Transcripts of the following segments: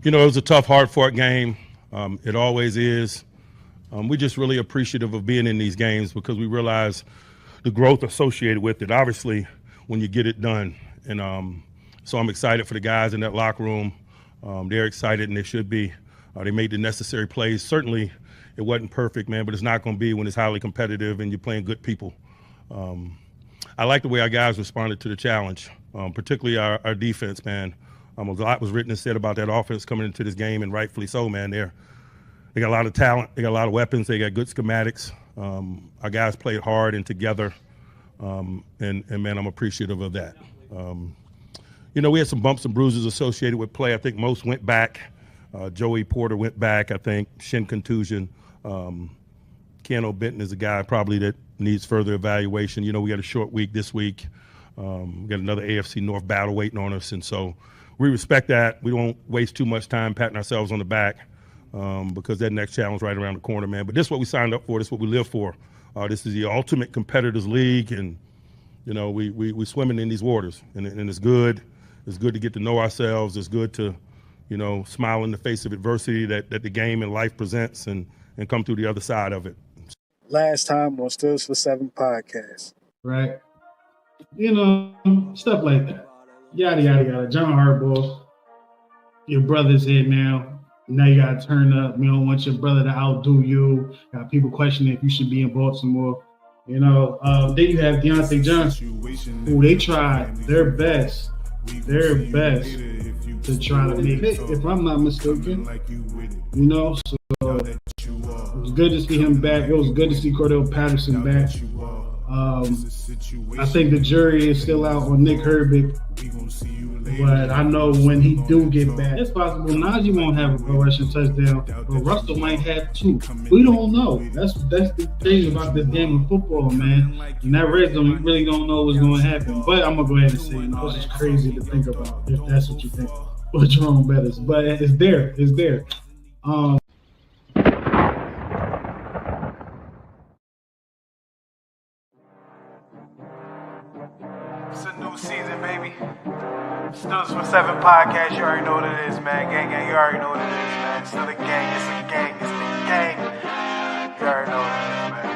It was a tough, hard-fought game. It always is. We're just really appreciative of being in these games because we realize the growth associated with it, obviously, when you get it done. And so I'm excited for the guys in that locker room. They're excited, and they should be. They made the necessary plays. Certainly, it wasn't perfect, man, but it's not going to be when it's highly competitive and you're playing good people. I like the way our guys responded to the challenge, particularly our defense, man. A lot was written and said about that offense coming into this game, and rightfully so, man. They got a lot of talent. They got a lot of weapons. They got good schematics. Our guys played hard and together, and man, I'm appreciative of that. We had some bumps and bruises associated with play. I think most went back. Joey Porter went back, I think, shin contusion. Keanu Benton is a guy probably that needs further evaluation. We got a short week this week. We got another AFC North battle waiting on us, and so we respect that. We don't waste too much time patting ourselves on the back because that next challenge right around the corner, man. But this is what we signed up for. This is what we live for. This is the ultimate competitors league, and we swimming in these waters, and it's good. It's good to get to know ourselves. It's good to smile in the face of adversity that the game and life presents, and come through the other side of it. Last time on Steelers for 7 podcast. Right. Stuff like that. Yada, yada, yada. John Harbaugh, your brother's here now. Now you got to turn up. You don't want your brother to outdo you. Got people questioning if you should be in Baltimore. Then you have Deontay Johnson, who they tried their best to try to make it, if I'm not mistaken. So it was good to see him back. It was good to see Cordell Patterson back. I think the jury is still out on Nick Herbig, but I know when he do get back, it's possible Najee won't have a rushing touchdown, but Russell might have 2. We don't know. That's the thing about this game of football, man. In that red zone, you really don't know what's going to happen. But I'm gonna go ahead and say, this is crazy to think about if that's what you think for Jerome Bettis. But it's there. It's there. It's a new season, baby. Steelers for 7 podcast. You already know what it is, man. Gang, you already know what it is, man. Still a gang. It's a gang. It's the gang. You already know what it is, man.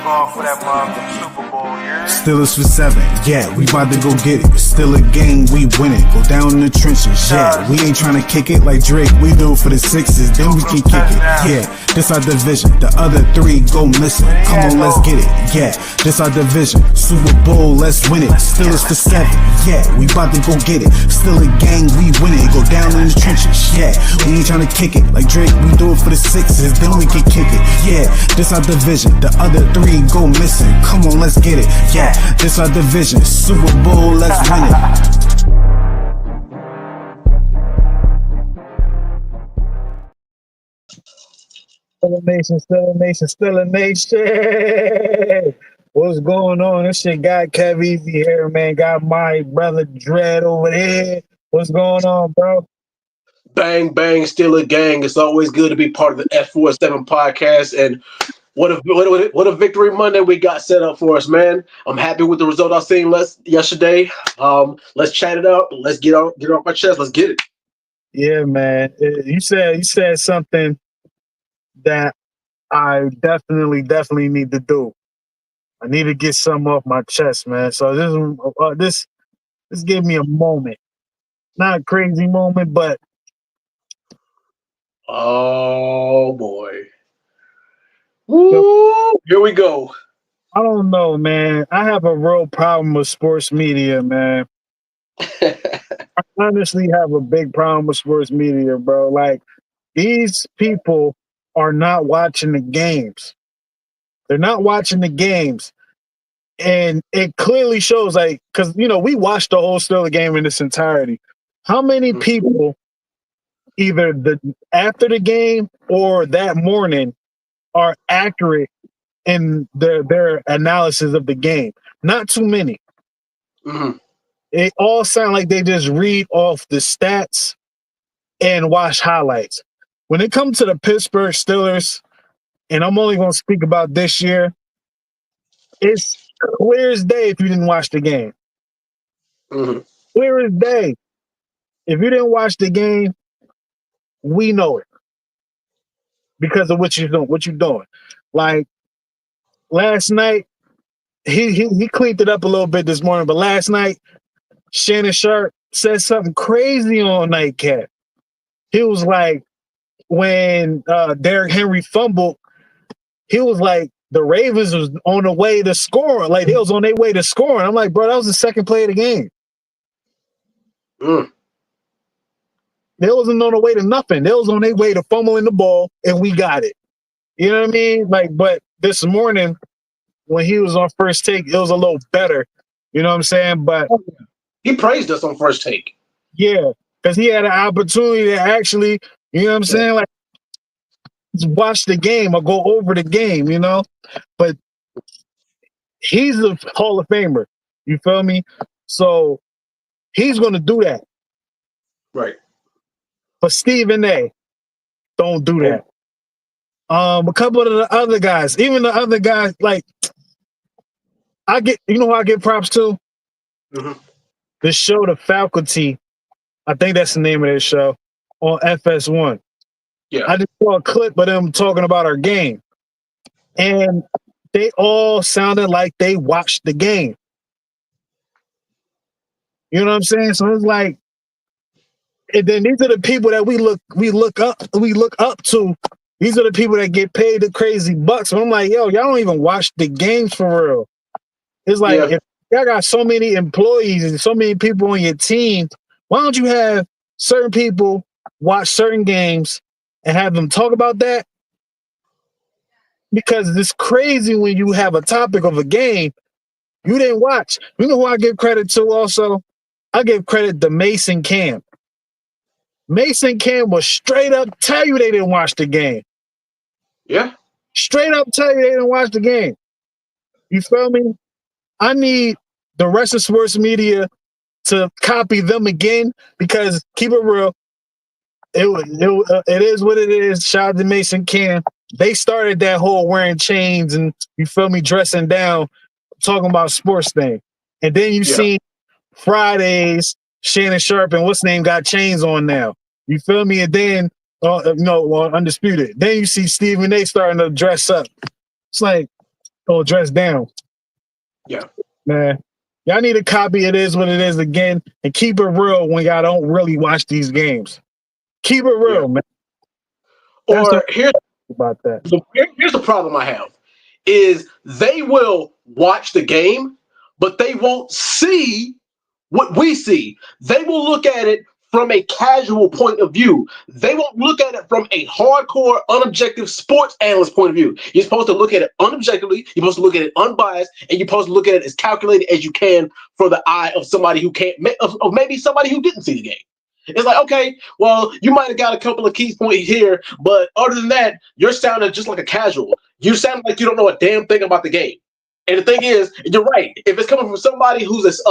Going for that motherfucking Super Bowl, yeah. Steelers for 7, yeah, we about to go get it. Still a gang, we win it. Go down in the trenches, yeah. We ain't trying to kick it like Drake. We do it for the 6s, then we can kick it. Yeah, this our division. The other 3 go missing. Come on, let's get it. Yeah, this our division. Super Bowl, let's win it. Steelers for 7, yeah, we about to go get it. Still a gang, we win it. Go down in the trenches, yeah. We ain't trying to kick it like Drake. We do it for the 6s, then we can kick it. Yeah, this our division. The other 3 go missing. Come on, let's get it. Yeah, this our division. Super Bowl, let's win it. Still a nation. What's going on? This shit got Kev Easy here, man. Got my brother Dread over there. What's going on, bro? Bang, bang, still a gang. It's always good to be part of the F47 podcast. And what a victory Monday we got set up for us, man. I'm happy with the result I seen yesterday. Let's chat it up. Let's get off my chest. Let's get it. Yeah, man. You said something that I definitely need to do. I need to get something off my chest, man. So this gave me a moment. Not a crazy moment, but oh boy. Woo, here we go. I don't know, man. I have a real problem with sports media, man. I honestly have a big problem with sports media, bro. Like, these people are not watching the games. They're not watching the games. And it clearly shows, like, because, we watched the whole Steelers game in its entirety. How many people, either after the game or that morning, are accurate in their analysis of the game? Not too many. Mm-hmm. It all sound like they just read off the stats and watch highlights. When it comes to the Pittsburgh Steelers, and I'm only going to speak about this year, it's clear as day if you didn't watch the game. Mm-hmm. Clear as day. If you didn't watch the game, we know it because of what you're doing. What you're doing, like last night, he cleaned it up a little bit this morning, but last night, Shannon Sharp said something crazy on Nightcap. He was like, when Derrick Henry fumbled, he was like, the Ravens was on the way to scoring. Like, they was on their way to scoring. I'm like, bro, that was the second play of the game. They wasn't on the way to nothing. They was on their way to fumbling the ball, and we got it. You know what I mean? Like, but this morning, when he was on First Take, it was a little better. You know what I'm saying? But he praised us on First Take. Yeah, because he had an opportunity to actually, you know what I'm saying? Like, watch the game or go over the game, you know? But he's a Hall of Famer. You feel me? So he's going to do that. Right. But Stephen A. don't do that. A couple of the other guys, even the other guys, like, you know who I get props to? Mm-hmm. The show, The Faculty. I think that's the name of that show on FS1. Yeah. I just saw a clip of them talking about our game. And they all sounded like they watched the game. You know what I'm saying? So it's like, and then these are the people that we look up to. These are the people that get paid the crazy bucks. And I'm like, yo, y'all don't even watch the games for real. It's like, if y'all got so many employees and so many people on your team, why don't you have certain people watch certain games and have them talk about that? Because it's crazy when you have a topic of a game you didn't watch. You know who I give credit to also? I give credit to Mason Cam. Mason Cam will straight up tell you they didn't watch the game. Yeah. Straight up tell you they didn't watch the game. You feel me? I need the rest of sports media to copy them again because, keep it real, it is what it is. Shout out to Mason Cam. They started that whole wearing chains and, you feel me, dressing down, talking about sports thing. And then you see Fridays, Shannon Sharp and what's name got chains on now. You feel me? And then, Undisputed. Then you see Stephen A. starting to dress up. It's like, dress down. Yeah. Man, y'all need to copy It Is What It Is again and keep it real when y'all don't really watch these games. Keep it real, man. Or here's about that. Here's the problem I have is they will watch the game, but they won't see what we see. They will look at it from a casual point of view. They won't look at it from a hardcore, unobjective sports analyst point of view. You're supposed to look at it unobjectively. You're supposed to look at it unbiased, and you're supposed to look at it as calculated as you can for the eye of somebody who can't, of maybe somebody who didn't see the game. It's like, okay, well, you might have got a couple of key points here, but other than that, you're sounding just like a casual. You sound like you don't know a damn thing about the game. And the thing is, you're right. If it's coming from somebody who's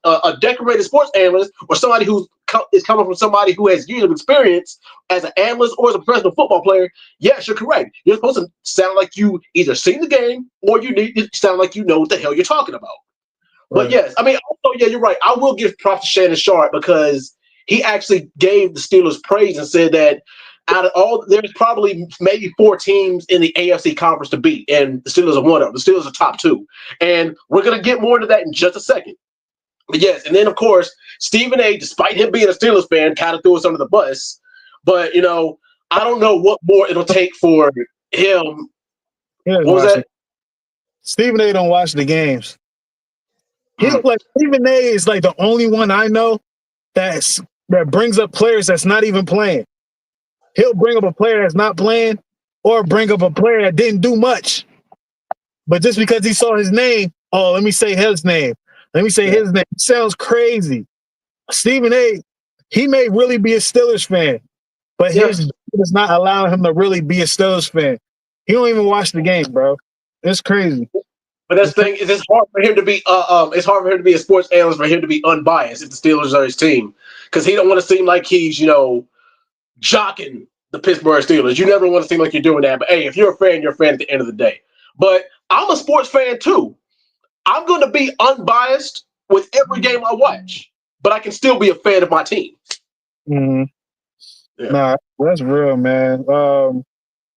a decorated sports analyst, or somebody who is coming from somebody who has years of experience as an analyst or as a professional football player, yes, you're correct. You're supposed to sound like you either seen the game or you need to sound like you know what the hell you're talking about. Right. But yes, I mean, also, yeah, you're right. I will give props to Shannon Sharp because he actually gave the Steelers praise and said that out of all, there's probably maybe 4 teams in the AFC conference to beat, and the Steelers are one of them. The Steelers are top 2. And we're going to get more into that in just a second. But yes, and then, of course, Stephen A., despite him being a Steelers fan, kind of threw us under the bus. But, you know, I don't know what more it'll take for him. What was that? Stephen A. don't watch the games. Stephen A. is like the only one I know that brings up players that's not even playing. He'll bring up a player that's not playing or bring up a player that didn't do much. But just because he saw his name, let me say his name. Let me say his name. It sounds crazy. Stephen A., he may really be a Steelers fan, but his does not allow him to really be a Steelers fan. He don't even watch the game, bro. It's crazy. But that's the thing is, it's hard for him to be a sports analyst, for him to be unbiased if the Steelers are his team, because he don't want to seem like he's, jocking the Pittsburgh Steelers. You never want to seem like you're doing that. But hey, if you're a fan, you're a fan at the end of the day. But I'm a sports fan too. I'm going to be unbiased with every game I watch, but I can still be a fan of my team. Mm-hmm. Yeah. Nah, that's real, man.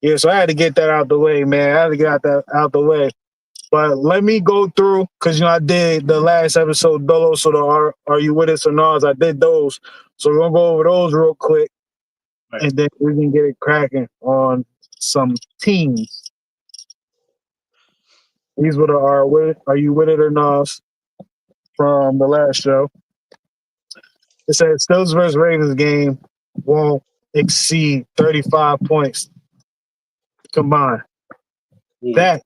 Yeah, so I had to get that out the way, man. I had to get that out the way. But let me go through, because I did the last episode, Dolo, so the Are You With Us or Not? I did those. So we're gonna go over those real quick, Right. and then we can get it cracking on some teams. These were the Are You With It or Not from the last show. It said Steelers versus Ravens game won't exceed 35 points combined. That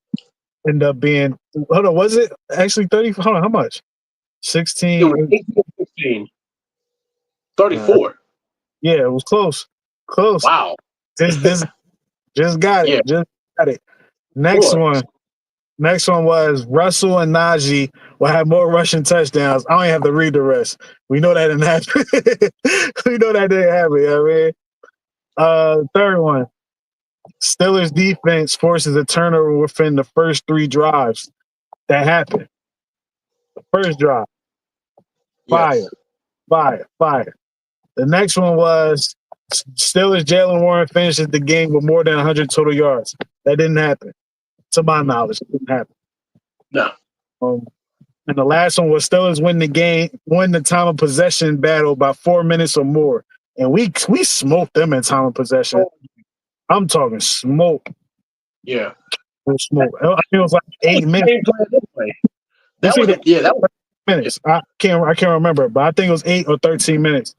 ended up being, hold on, was it actually 30? Hold on, how much? 16? It was 18-16. 34. Yeah, it was close. Close. Wow. This just got it. Yeah. Just got it. Next one was Russell and Najee will have more rushing touchdowns. I don't even have to read the rest. We know that didn't happen. We know that didn't happen. I mean, third one, Steelers defense forces a turnover within the first 3 drives. That happened. The first drive. Fire. The next one was Steelers Jalen Warren finishes the game with more than 100 total yards. That didn't happen. To my knowledge, it didn't happen. No. And the last one was Steelers win the time of possession battle by 4 minutes or more. And we smoked them in time of possession. I'm talking smoke. Yeah. Smoke. I think it was like 8 minutes. That was minutes. I can't remember, but I think it was 8 or 13 minutes.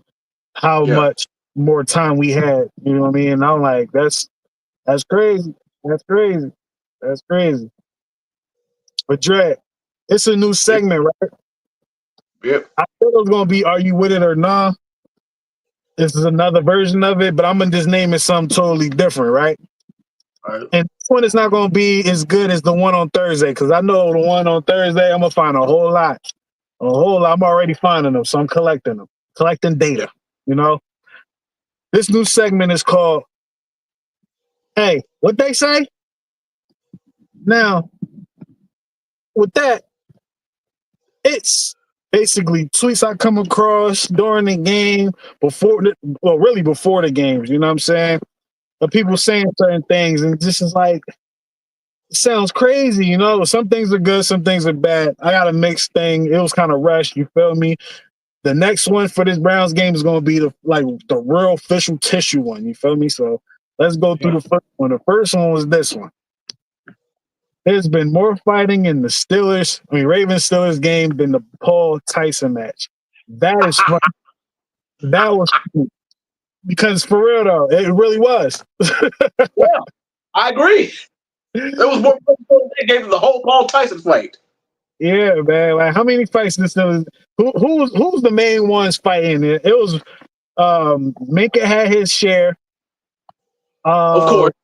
How much more time we had? You know what I mean? And I'm like, that's crazy. That's crazy. But Dre, it's a new segment, right? Yep. I thought it was gonna be Are You With It or Nah? This is another version of it, but I'm gonna just name it something totally different, right? All right. And this one is not gonna be as good as the one on Thursday, because I know the one on Thursday, I'm gonna find a whole lot. I'm already finding them, so I'm collecting data. This new segment is called Hey, what they say? Now, with that, it's basically tweets I come across during the game, before the games, you know what I'm saying? Of people saying certain things, and this is like, it sounds crazy, Some things are good, some things are bad. I got a mixed thing. It was kind of rushed, you feel me? The next one for this Browns game is going to be the real official tissue one, you feel me? So let's go through the first one. The first one was this one. There's been more fighting in the Ravens Steelers game than the Paul Tyson match. That is funny. That was funny. Because for real though, it really was. Yeah, I agree. There was more they gave the whole Paul Tyson fight. Yeah, man. Like, how many fights this Steelers? Who's the main ones fighting? It was Minka had his share. Of course.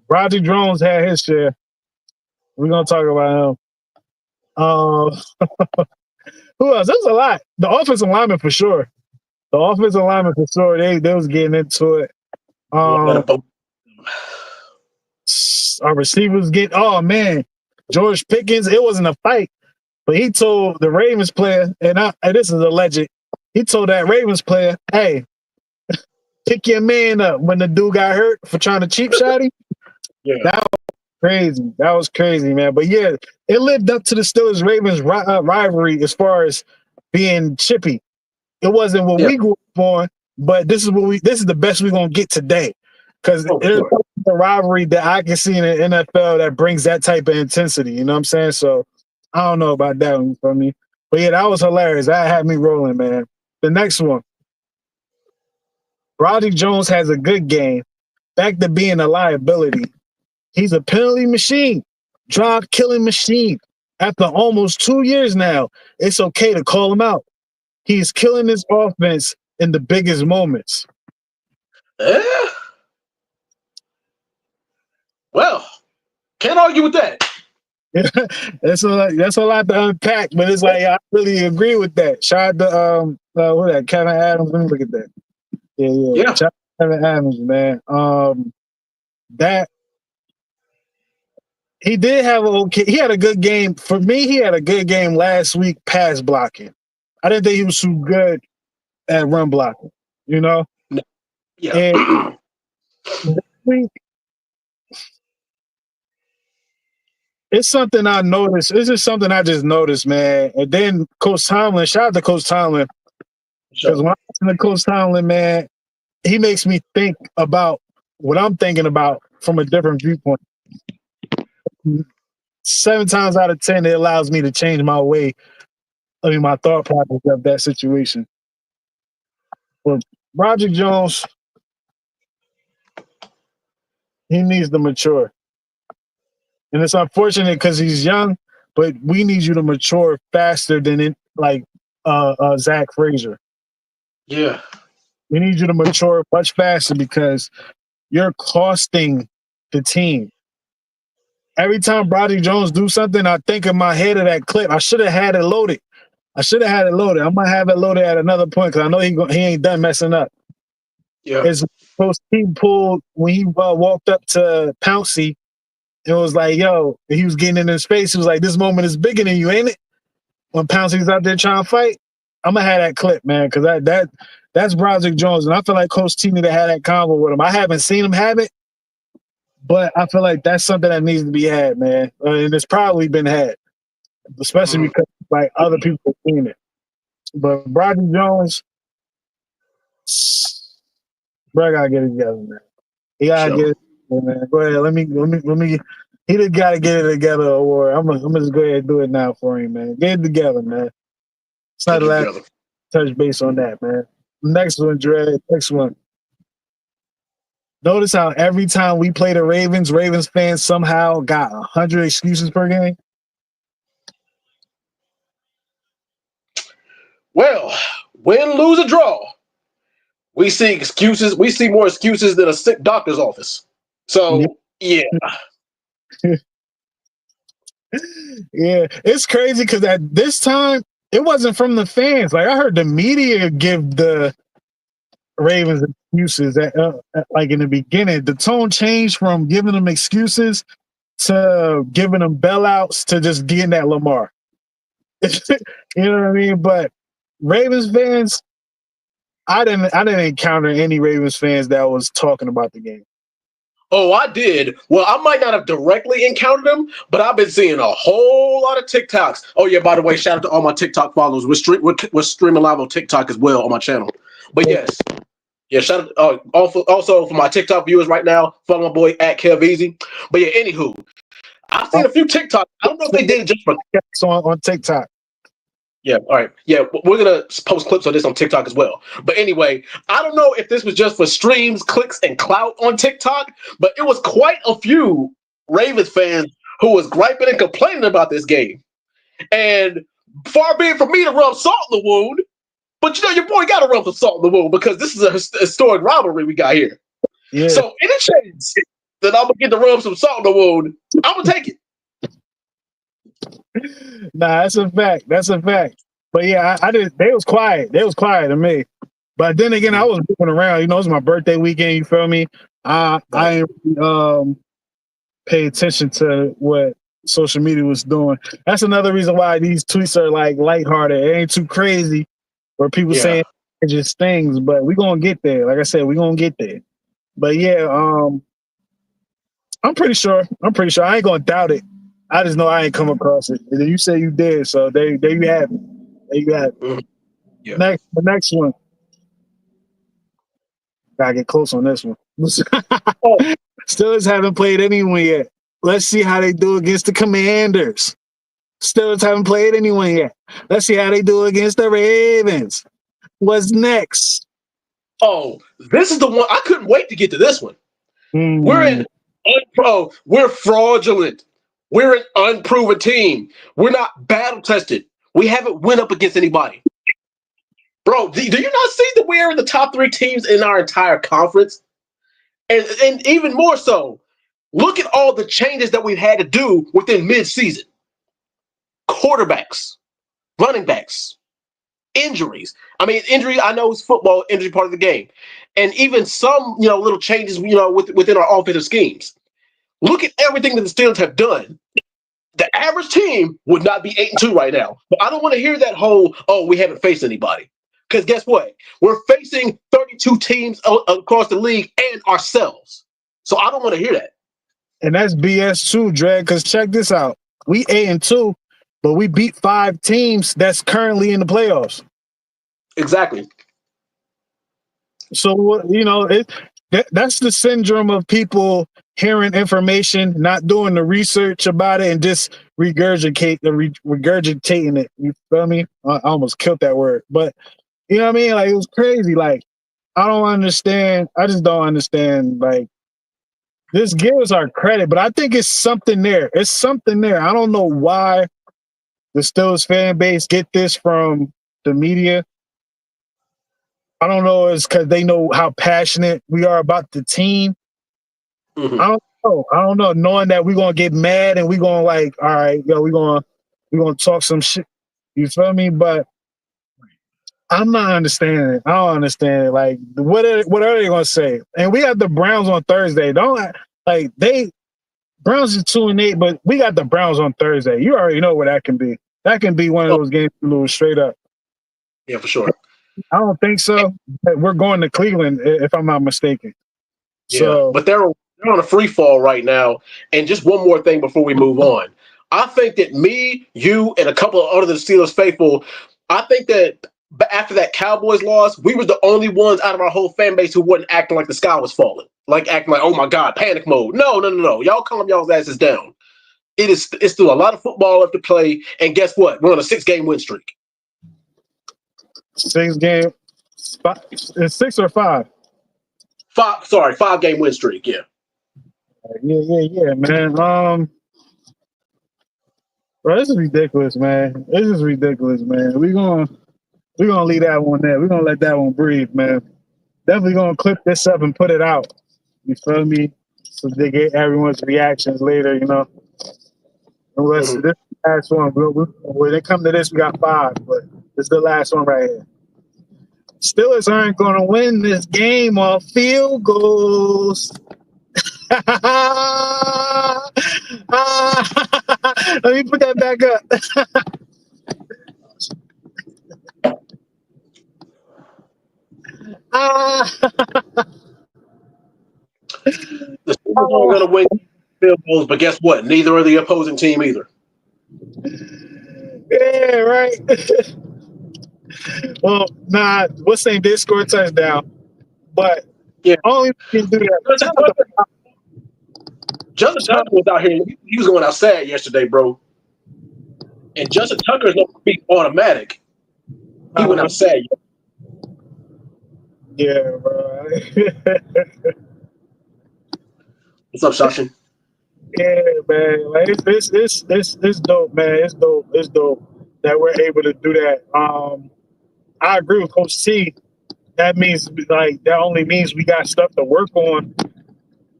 Roger Jones had his share. We're gonna talk about him. Who else? There's a lot. The offensive lineman for sure. They was getting into it. Our receivers oh man, George Pickens. It wasn't a fight, but he told the Ravens player, and this is alleged. He told that Ravens player, "Hey, pick your man up." When the dude got hurt for trying to cheap shot him. Yeah. That was crazy, man. But yeah, it lived up to the Steelers Ravens rivalry as far as being chippy. It wasn't what we grew up on, but this is the best we're gonna get today. Because there's a rivalry that I can see in the NFL that brings that type of intensity. You know what I'm saying? So I don't know about that one for me. But yeah, that was hilarious. That had me rolling, man. The next one. Roddy Jones has a good game. Back to being a liability. He's a penalty machine, drive killing machine. After almost 2 years now, it's okay to call him out. He's killing his offense in the biggest moments. Well, can't argue with that. That's a lot to unpack, but it's like I really agree with that. Shout out to Kevin Adams. Let me look at that. Yeah. Shout out to Kevin Adams, man. That he did have he had a good game. For me, he had a good game last week pass blocking. I didn't think he was too good at run blocking, No. Yeah. And this week, it's something I noticed. This is something I just noticed, man. And then Coach Tomlin, shout out to Coach Tomlin, because when I listen to Coach Tomlin, man, he makes me think about what I'm thinking about from a different viewpoint. 7 times out of 10, it allows me to change my way. My thought process of that situation. Well, Roger Jones, he needs to mature. And it's unfortunate because he's young, but we need you to mature faster than Zach Frazier. Yeah. We need you to mature much faster because you're costing the team. Every time Broderick Jones do something, I think in my head of that clip, I should have had it loaded. I might have it loaded at another point because I know he ain't done messing up. Yeah. It's post team pulled when he walked up to Pouncey. It was like, yo, he was getting in his face. He was like, this moment is bigger than you, ain't it? When Pouncey's out there trying to fight, I'm going to have that clip, man, because that's Broderick Jones. And I feel like Coach T need to have that convo with him. I haven't seen him have it, but I feel like that's something that needs to be had, man. And it's probably been had, especially because like other people have seen it. But Broderick Jones, bro, I got to get it together, man. He got to get it together, man. Go ahead. Let me. He just got to get it together, or I'm gonna just go ahead and do it now for him, man. Get it together, man. It's not the last touch base on that, man. Next one, Dre. Next one. Notice how every time we play the Ravens, Ravens fans somehow got 100 excuses per game. Well, win, lose, or draw, we see excuses. We see more excuses than a sick doctor's office. So, yeah. Yeah, it's crazy because at this time, it wasn't from the fans. Like, I heard the media give the Ravens excuses like in the beginning. The tone changed from giving them excuses to giving them bailouts to just getting that Lamar. You know what I mean? But Ravens fans, I didn't encounter any Ravens fans that was talking about the game. Oh, I did. Well, I might not have directly encountered them, but I've been seeing a whole lot of TikToks. Oh, yeah, by the way, shout out to all my TikTok followers. We're streaming live on TikTok as well on my channel. But yes. Yeah, shout out also for my TikTok viewers right now. Follow my boy at KevEasy. But yeah, anywho, I've seen a few TikToks. I don't know if they did it just for on TikTok. Yeah, all right. Yeah, we're going to post clips of this on TikTok as well. But anyway, I don't know if this was just for streams, clicks, and clout on TikTok, but it was quite a few Ravens fans who was griping and complaining about this game. And far be it from me to rub salt in the wound, but your boy got to rub some salt in the wound because this is a historic rivalry we got here. Yeah. So any chance that I'm going to get to rub some salt in the wound, I'm going to take it. Nah, that's a fact. That's a fact. But yeah, I did. They was quiet. They was quiet to me. But then again, I was moving around. You know, it was my birthday weekend. You feel me? I didn't pay attention to what social media was doing. That's another reason why these tweets are like lighthearted. It ain't too crazy where people saying it's just things. But we gonna get there. Like I said, we gonna get there. But yeah, I'm pretty sure. I ain't gonna doubt it. I just know I ain't come across it. And you say you did, so there you have it. There you have it. Yeah. The next one. Gotta get close on this one. Steelers haven't played anyone yet. Let's see how they do against the Commanders. Steelers haven't played anyone yet. Let's see how they do against the Ravens. What's next? Oh, this is the one. I couldn't wait to get to this one. We're fraudulent. We're an unproven team. We're not battle tested. We haven't went up against anybody. Bro, do you not see that we're in the top 3 teams in our entire conference? And even more so, look at all the changes that we've had to do within mid-season. Quarterbacks, running backs, injuries. I mean, injury, I know it's football, injury part of the game. And even some, little changes, within our offensive schemes. Look at everything that the Steelers have done. The average team would not be 8-2 right now. But I don't want to hear that whole, we haven't faced anybody. Because guess what? We're facing 32 teams across the league and ourselves. So I don't want to hear that. And that's BS too, Dre, because check this out. We 8-2, but we beat 5 teams that's currently in the playoffs. Exactly. So, you know, that's the syndrome of people hearing information, not doing the research about it, and just regurgitating it. You feel me? I almost killed that word. But, you know what I mean? Like, it was crazy. Like, I don't understand. I just don't understand, like, this gives our credit, but I think it's something there. It's something there. I don't know why the Steelers fan base get this from the media. I don't know. It's because they know how passionate we are about the team. Mm-hmm. I don't know. Knowing that we're gonna get mad and we're gonna like, all right, yo, we're gonna talk some shit. You feel me? But I'm not understanding. I don't understand. Like, what are they gonna say? And we got the Browns on Thursday. Browns is 2-8, but we got the Browns on Thursday. You already know what that can be. That can be one of those games to lose straight up. Yeah, for sure. I don't think so. We're going to Cleveland, if I'm not mistaken. Yeah, So, but they're on a free fall right now. And just one more thing before we move on. I think that me, you, and a couple of other Steelers faithful, I think that after that Cowboys loss, we were the only ones out of our whole fan base who wasn't acting like the sky was falling. Like acting like, oh my God, panic mode. No. Y'all calm y'all's asses down. It's still a lot of football left to play. And guess what? We're on a 6-game win streak. 6 game. It's 6 or 5? 5-game win streak. Yeah. Yeah, man. Bro, this is ridiculous, man. This is ridiculous, man. We're gonna leave that one there. We're gonna let that one breathe, man. Definitely gonna clip this up and put it out. You feel me? So they get everyone's reactions later, you know. Unless this is the last one. When they come to this, we got 5, but this is the last one right here. Steelers aren't gonna win this game off field goals. Let me put that back up. The Steelers are going to win field goals, but guess what? Neither are the opposing team either. Yeah, right. Well, nah, what's name did score a touchdown, but yeah, only can do that. Justin Tucker was out here. He was going outside yesterday, bro. And Justin Tucker is going to be automatic. He went outside. Yeah, bro. What's up, Shashin? Yeah, man. Like it's dope, man. It's dope that we're able to do that. I agree with Coach T. That only means we got stuff to work on,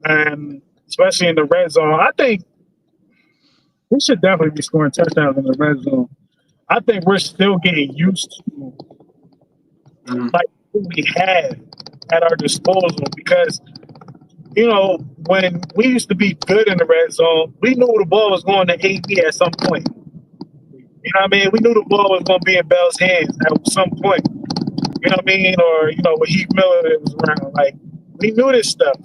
and especially in the red zone. I think we should definitely be scoring touchdowns in the red zone. I think we're still getting used to like what we had at our disposal because, you know, when we used to be good in the red zone, we knew the ball was going to AB at some point. You know what I mean? We knew the ball was going to be in Bell's hands at some point. You know what I mean? Or, you know, with Heath Miller that was around. Like, we knew this stuff.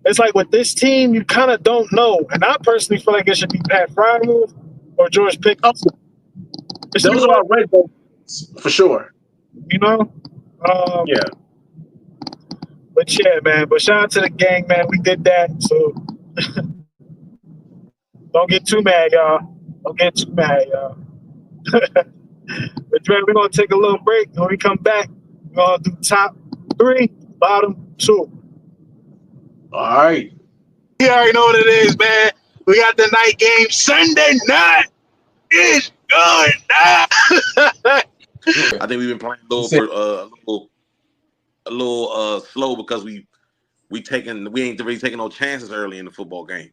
It's like with this team, you kind of don't know. And I personally feel like it should be Pat Frymouth or George Pickens. Those are our red zone for sure. You know? Yeah. But yeah, man. But shout out to the gang, man. We did that. So don't get too mad, y'all. Don't get too mad, y'all. But Dre, we're going to take a little break. When we come back, we're going to do top 3, bottom 2. All right. You already know what it is, man. We got the night game Sunday night. It's going down. I think we've been playing a little slow because we ain't really taking no chances early in the football game.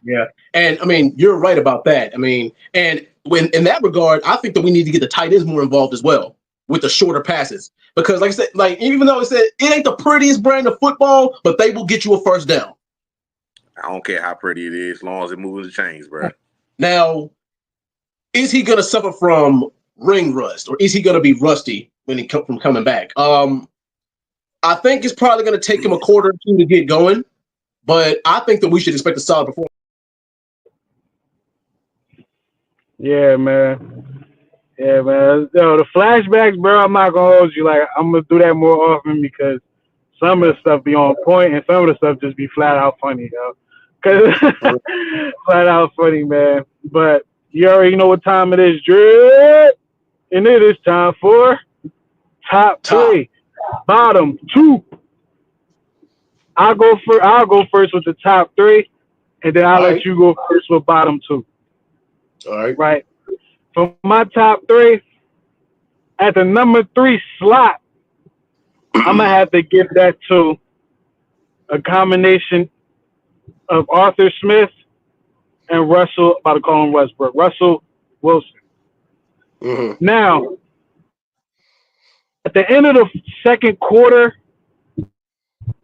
Yeah, and I mean you're right about that. I mean, and when in that regard, I think that we need to get the tight ends more involved as well with the shorter passes because, like I said, like even though it ain't the prettiest brand of football, but they will get you a first down. I don't care how pretty it is, as long as it moves the chains, bro. Now, is he going to suffer from ring rust, or is he going to be rusty when he from coming back? I think it's probably going to take him a quarter or two to get going, but I think that we should expect a solid performance. Yeah, man. Yeah, man. Yo, the flashbacks, bro, I'm not going to hold you. Like, I'm going to do that more often because some of the stuff be on point and some of the stuff just be flat out funny, yo. Cause flat out funny, man. But you already know what time it is, Drew. And it is time for top 3, bottom 2. I'll go first with the top 3, and then I'll let you go first with bottom 2. All right. Right. For my top 3, at the number 3 slot, I'm gonna have to give that to a combination of Arthur Smith and Russell. About to call him Westbrook. Russell Wilson. Mm-hmm. Now, at the end of the second quarter,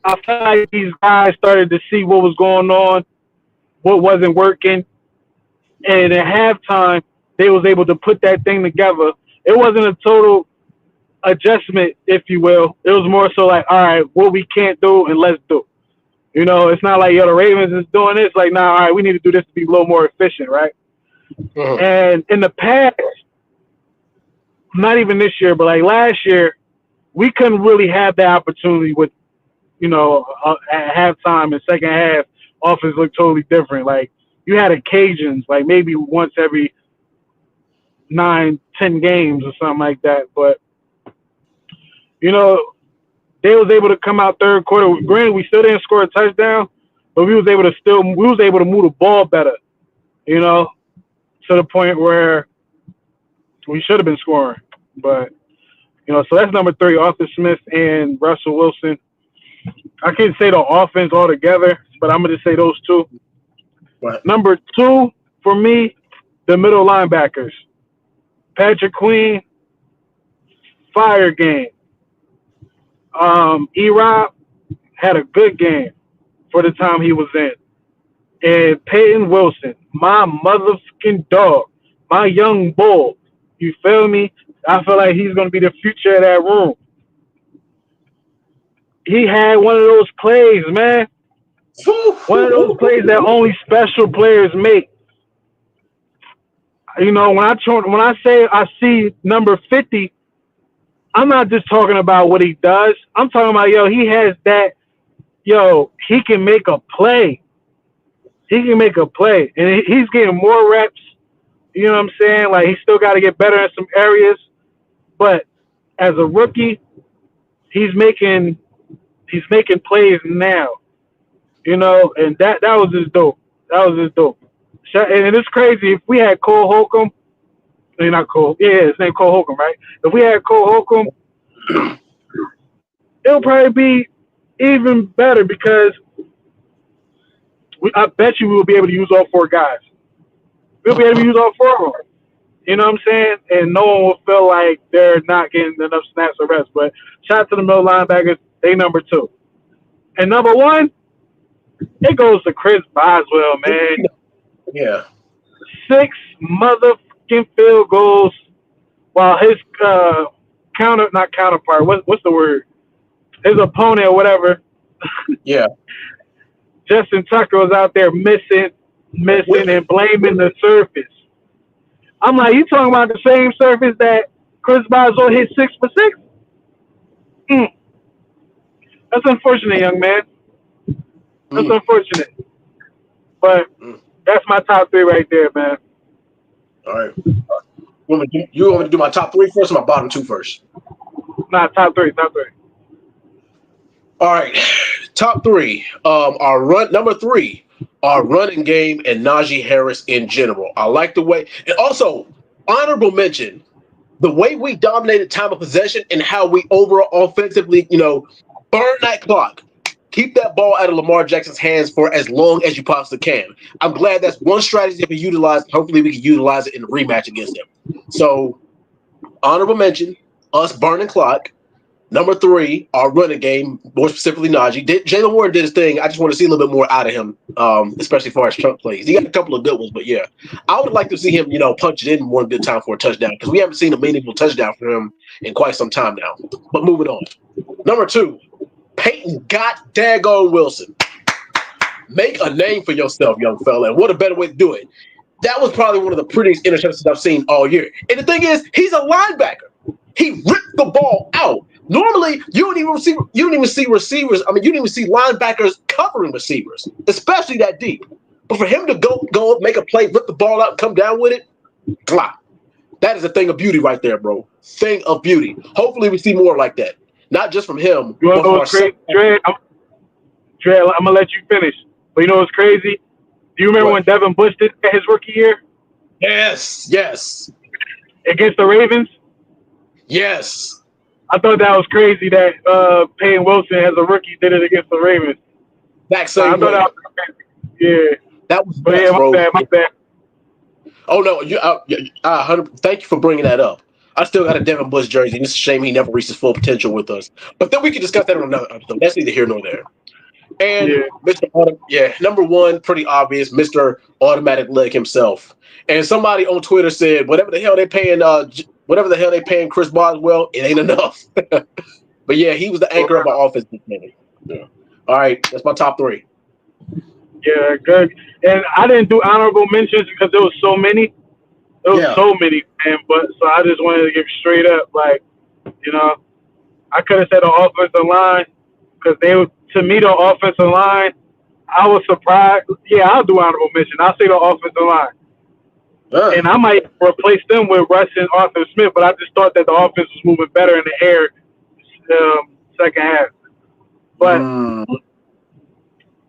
I felt like these guys started to see what was going on, what wasn't working, and at halftime, they was able to put that thing together. It wasn't a total adjustment, if you will. It was more so like, all right, what we can't do and let's do. You know, it's not like, yo, the Ravens is doing this. Like, nah, all right, we need to do this to be a little more efficient, right? Uh-huh. And in the past, not even this year, but like last year, we couldn't really have that opportunity with, you know, at halftime and second half, offense looked totally different. Like, you had occasions, like maybe once every 9-10 games or something like that. But, you know, they was able to come out third quarter. Granted, we still didn't score a touchdown, but we was able to move the ball better, you know, to the point where we should have been scoring. But, you know, so that's number 3, Arthur Smith and Russell Wilson. I can't say the offense altogether, but I'm going to say those 2. Right. Number 2, for me, the middle linebackers. Patrick Queen, fire game. E-Rob had a good game for the time he was in. And Peyton Wilson, my motherfucking dog, my young bull. You feel me? I feel like he's going to be the future of that room. He had one of those plays, man. One of those plays that only special players make. You know, when I say I see number 50, I'm not just talking about what he does. I'm talking about, yo, he has that, he can make a play. He can make a play. And he's getting more reps. You know what I'm saying? Like, he still got to get better in some areas. But as a rookie, he's making plays now. You know, and that was just dope. That was just dope. And it's crazy. If we had Cole Holcomb, not Cole. Yeah, his name Cole Holcomb, right? If we had Cole Holcomb, it'll probably be even better because I bet you we will be able to use all 4 guys. We'll be able to use all 4 of them. You know what I'm saying? And no one will feel like they're not getting enough snaps or reps. But shout out to the middle linebackers. They number 2. And number 1, it goes to Chris Boswell, man. Yeah. 6 motherfucking field goals while his not counterpart, what's the word? His opponent or whatever. Yeah. Justin Tucker was out there missing and blaming the surface. I'm like, you talking about the same surface that Chris Boswell hit 6 for 6? That's unfortunate, young man. That's unfortunate. But that's my top 3 right there, man. All right. You want me to do my top 3 first or my bottom 2 first? Nah, top 3. All right. Top 3. Number 3, our running game and Najee Harris in general. I like the way, and also honorable mention, the way we dominated time of possession and how we overall offensively, burn that clock. Keep that ball out of Lamar Jackson's hands for as long as you possibly can. I'm glad that's one strategy that we utilized. Hopefully we can utilize it in the rematch against him. So, honorable mention, us burning clock. Number 3, our running game, more specifically Najee. Jalen Warren did his thing. I just want to see a little bit more out of him, especially as far as chunk plays. He got a couple of good ones, but yeah, I would like to see him, punch it in one good time for a touchdown because we haven't seen a meaningful touchdown from him in quite some time now. But moving on. Number 2, Peyton got daggone Wilson. Make a name for yourself, young fella, and what a better way to do it. That was probably one of the prettiest interceptions I've seen all year. And the thing is, he's a linebacker. He ripped the ball out. Normally, you don't even see receivers. I mean, you don't even see linebackers covering receivers, especially that deep. But for him to go make a play, rip the ball out, and come down with it, that is a thing of beauty right there, bro. Thing of beauty. Hopefully, we see more like that. Not just from him. You want to know what's crazy? Dre, I'm gonna let you finish. But you know what's crazy? Do you remember when Devin Bush did his rookie year? Yes. Against the Ravens? Yes. I thought that was crazy that Peyton Wilson as a rookie did it against the Ravens. Back same I thought that was crazy. Yeah. That was best, bro. My bad. Oh, no. Thank you for bringing that up. I still got a Devin Bush jersey, and it's a shame he never reached his full potential with us. But then we can discuss that on another episode. That's neither here nor there. And number 1, pretty obvious, Mr. Automatic Leg himself. And somebody on Twitter said, whatever the hell they paying Chris Boswell, it ain't enough. But yeah, he was the anchor of our offense this minute. Yeah. All right, that's my top 3. Yeah, good. And I didn't do honorable mentions because there was so many. So many, man. But so I just wanted to give straight up, I could have said the offensive line because to me, the offensive line, I was surprised. Yeah, I'll do honorable mention. I'll say the offensive line. And I might replace them with Russ and Arthur Smith, but I just thought that the offense was moving better in the air second half. But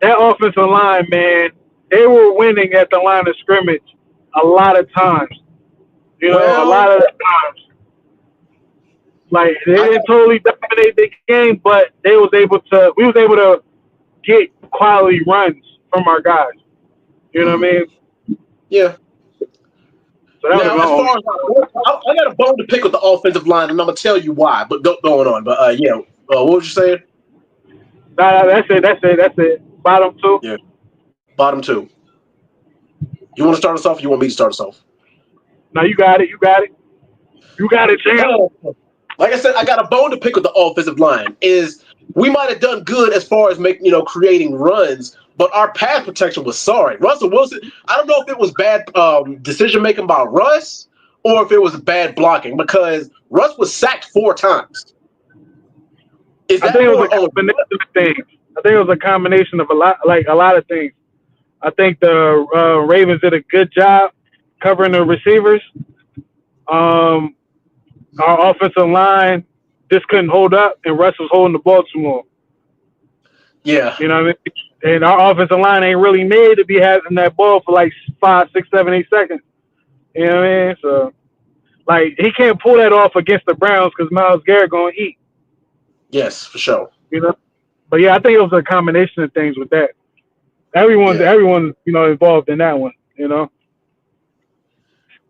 that offensive line, man, they were winning at the line of scrimmage a lot of times. A lot of times. Like, they didn't totally dominate the game, but we was able to get quality runs from our guys. You know what I mean? Yeah. So that I got a bone to pick with the offensive line, and I'm going to tell you why, but going on. But, what was you saying? Nah, that's it. Bottom 2? Yeah. Bottom 2. You want to start us off or you want me to start us off? No, you got it. You got it, champ. Like I said, I got a bone to pick with the offensive line. Is we might have done good as far as creating runs, but our pass protection was sorry. Russell Wilson, I don't know if it was bad decision making by Russ or if it was bad blocking because Russ was sacked 4 times. I think it was a combination of things. I think it was a combination of a lot of things. I think the Ravens did a good job covering the receivers. Our offensive line just couldn't hold up, and Russ was holding the ball too long. Yeah. You know what I mean? And our offensive line ain't really made to be having that ball for 5, 6, 7, 8 seconds. You know what I mean? So, he can't pull that off against the Browns because Myles Garrett going to eat. Yes, for sure. But yeah, I think it was a combination of things with that. Everyone, involved in that one,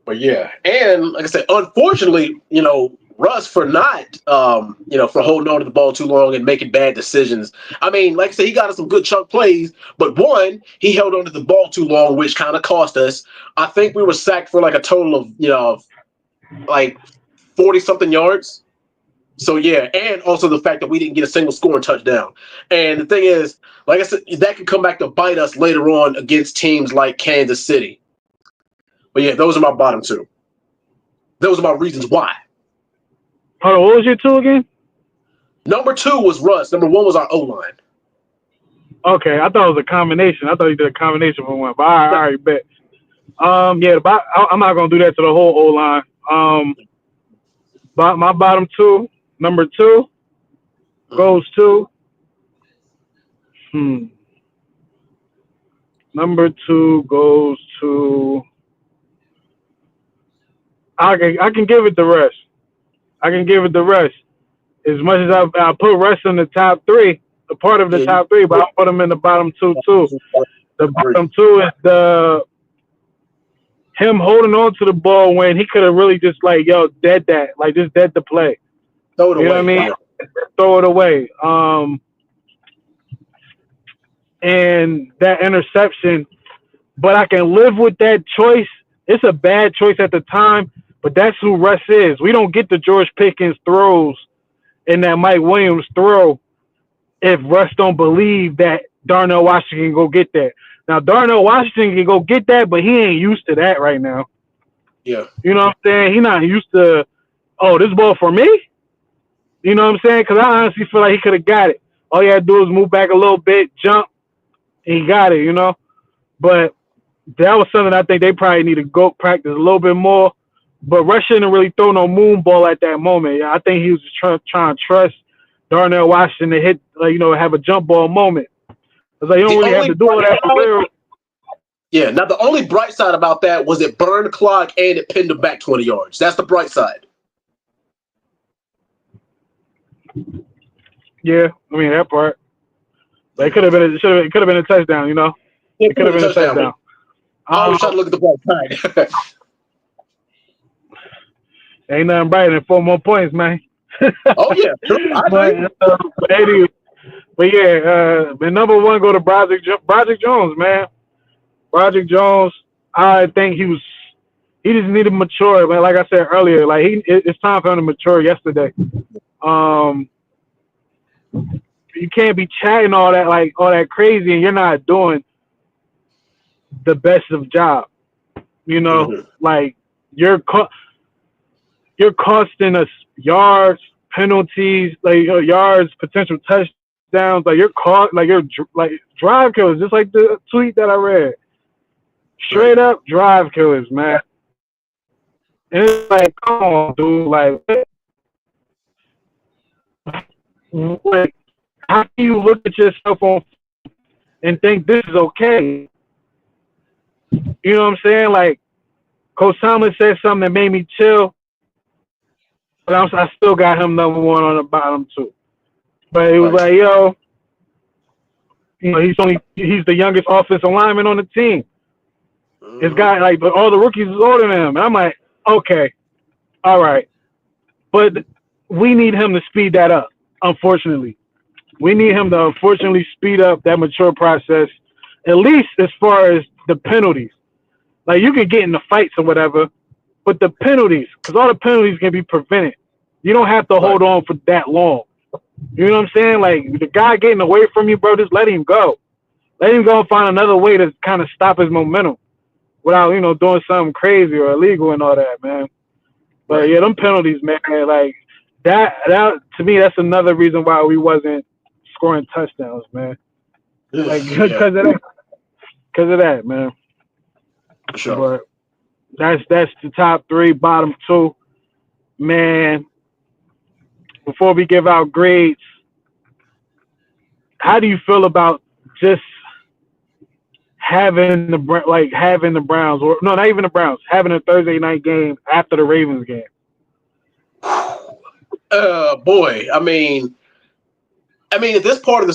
But yeah, and like I said, unfortunately, Russ for not, for holding on to the ball too long and making bad decisions. I mean, like I said, he got us some good chunk plays, but one, he held on to the ball too long, which kind of cost us. I think we were sacked for a total of, 40-something yards. So, yeah, and also the fact that we didn't get a single scoring touchdown. And the thing is, like I said, that could come back to bite us later on against teams like Kansas City. But, yeah, those are my bottom 2. Those are my reasons why. Hold on, what was your 2 again? Number 2 was Russ. Number 1 was our O-line. Okay, I thought it was a combination. I thought you did a combination for one. But all right, bet. I'm not going to do that to the whole O-line. But my bottom 2, number 2, goes to number 2 goes to I can give it the rest. As much as I put Russ in the top 3, a part of the top 3, but I'll put him in the bottom 2 too. The bottom 2 is him holding on to the ball when he could have really just dead that, just dead the play. Throw it away. You know what I mean? throw it away. And that interception, but I can live with that choice. It's a bad choice at the time, but that's who Russ is. We don't get the George Pickens throws and that Mike Williams throw if Russ don't believe that Darnell Washington can go get that. Now, Darnell Washington can go get that, but he ain't used to that right now. Yeah. You know what I'm saying? He not used to, oh, this ball for me? You know what I'm saying? Because I honestly feel like he could have got it. All you had to do is move back a little bit, jump, and he got it, you know? But that was something I think they probably need to go practice a little bit more. But Russ shouldn't really throw no moon ball at that moment. I think he was just trying to trust Darnell Washington to hit, have a jump ball moment. It's like you don't really have to do all that for real. Yeah, now the only bright side about that was it burned the clock and it pinned him back 20 yards. That's the bright side. Yeah, I mean that part. But it could have been a touchdown, you know? It could have been a touchdown. I always try to look at the bright side. Ain't nothing brighter than 4 more points, man. Oh yeah. But yeah, the number one go to Broderick Jones, man. Broderick Jones, I think he just needed to mature, man. Like I said earlier, like it's time for him to mature yesterday. You can't be chatting all that crazy and you're not doing the best of job. You know, like you're costing us yards, penalties, yards, potential touchdowns. Like you're drive killers, just like the tweet that I read. Straight up drive killers, man. And it's like, come on, dude. Like, how can you look at yourself on and think this is okay? You know what I'm saying? Like, Coach Tomlin said something that made me chill, but I still got him number one on the bottom too. But it was like, yo, he's the youngest offensive lineman on the team. This guy, but all the rookies is older than him. And I'm like, okay, all right. But we need him to speed that up, unfortunately. We need him to, unfortunately, speed up that mature process, at least as far as the penalties. Like, you can get in the fights or whatever, but the penalties, because all the penalties can be prevented. You don't have to hold on for that long. You know what I'm saying? Like, the guy getting away from you, bro, just let him go. Let him go and find another way to kind of stop his momentum without, doing something crazy or illegal and all that, man. But, yeah, them penalties, man, like, that to me, that's another reason why we wasn't scoring touchdowns, man. Like, because of that. Because of that, man. For sure. But that's the top three, bottom two. Man, before we give out grades, how do you feel about just having the Browns, or no, not even the Browns, having a Thursday night game after the Ravens game? Boy, I mean, at this point in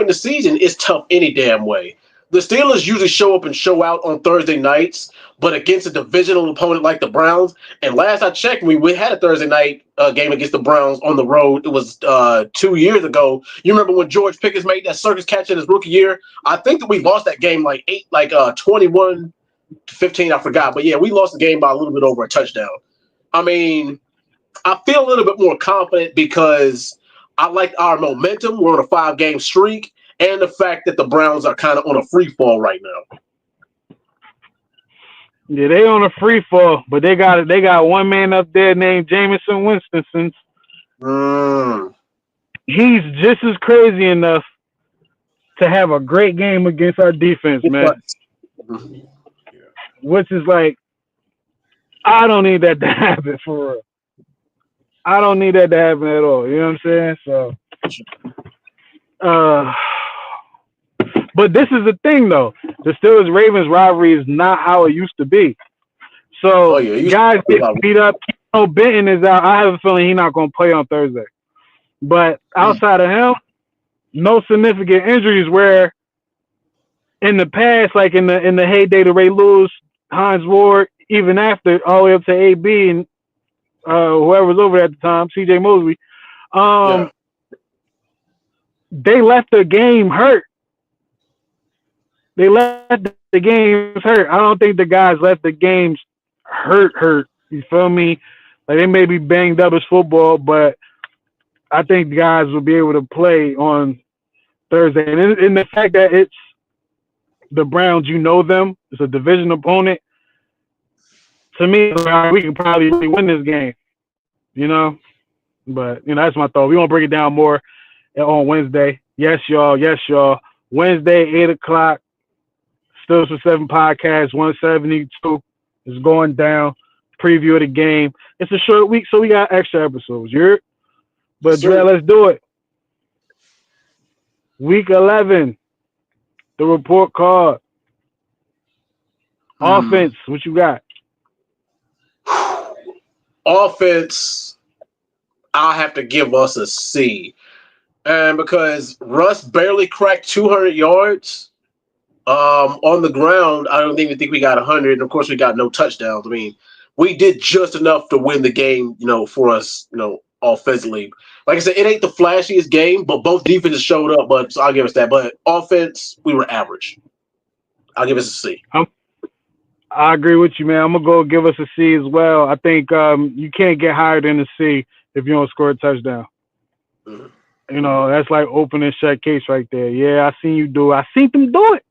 the season, it's tough any damn way. The Steelers usually show up and show out on Thursday nights, but against a divisional opponent like the Browns, and last I checked, we had a Thursday night game against the Browns on the road. It was 2 years ago. You remember when George Pickens made that circus catch in his rookie year? I think that we lost that game 21-15. I forgot, but yeah, we lost the game by a little bit over a touchdown. I mean, I feel a little bit more confident because I like our momentum. We're on a 5-game streak. And the fact that the Browns are kind of on a free fall right now. Yeah, they on a free fall, but they got one man up there named Jameson Winston. He's just as crazy enough to have a great game against our defense, man. Which is like, I don't need that to happen for real. I don't need that to happen at all. You know what I'm saying? So, but this is the thing, though. The Steelers-Ravens rivalry is not how it used to be. So, guys get beat up. Benton is out. I have a feeling he's not going to play on Thursday. But outside of him, no significant injuries where in the past, like in the heyday to Ray Lewis, Hines Ward, even after, all the way up to AB and whoever was over at the time, CJ Mosley, they left the game hurt. They left the games hurt. I don't think the guys left the games hurt. You feel me? Like they may be banged up as football, but I think the guys will be able to play on Thursday. And the fact that it's the Browns, you know them, it's a division opponent. To me, we can probably really win this game, you know. But you know, that's my thought. We gonna break it down more on Wednesday. Yes, y'all. Yes, y'all. Wednesday, 8:00. Steelers for 7 podcast, 172 is going down. Preview of the game. It's a short week, so we got extra episodes. But Dre, let's do it. Week 11, the report card. Offense, what you got? Offense, I'll have to give us a C. And because Russ barely cracked 200 yards on the ground, I don't even think we got 100. And of course, we got no touchdowns. I mean, we did just enough to win the game, for us, offensively. Like I said, it ain't the flashiest game, but both defenses showed up. So I'll give us that. But offense, we were average. I'll give us a C. I agree with you, man. I'm gonna go give us a C as well. I think you can't get higher than a C if you don't score a touchdown. Mm-hmm. That's like open and shut case right there. Yeah, I seen you do it. I seen them do it.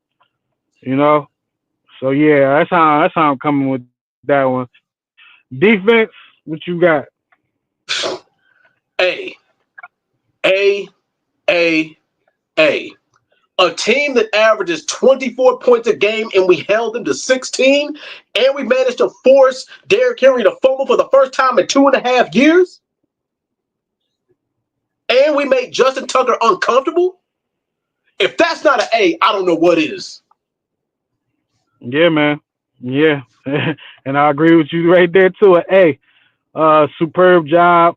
So yeah, that's how I'm coming with that one. Defense, what you got? A. A team that averages 24 points a game, and we held them to 16, and we managed to force Derrick Henry to fumble for the first time in 2.5 years, and we made Justin Tucker uncomfortable. If that's not an A, I don't know what is. Yeah, man. Yeah, and I agree with you right there too. An A. Superb job.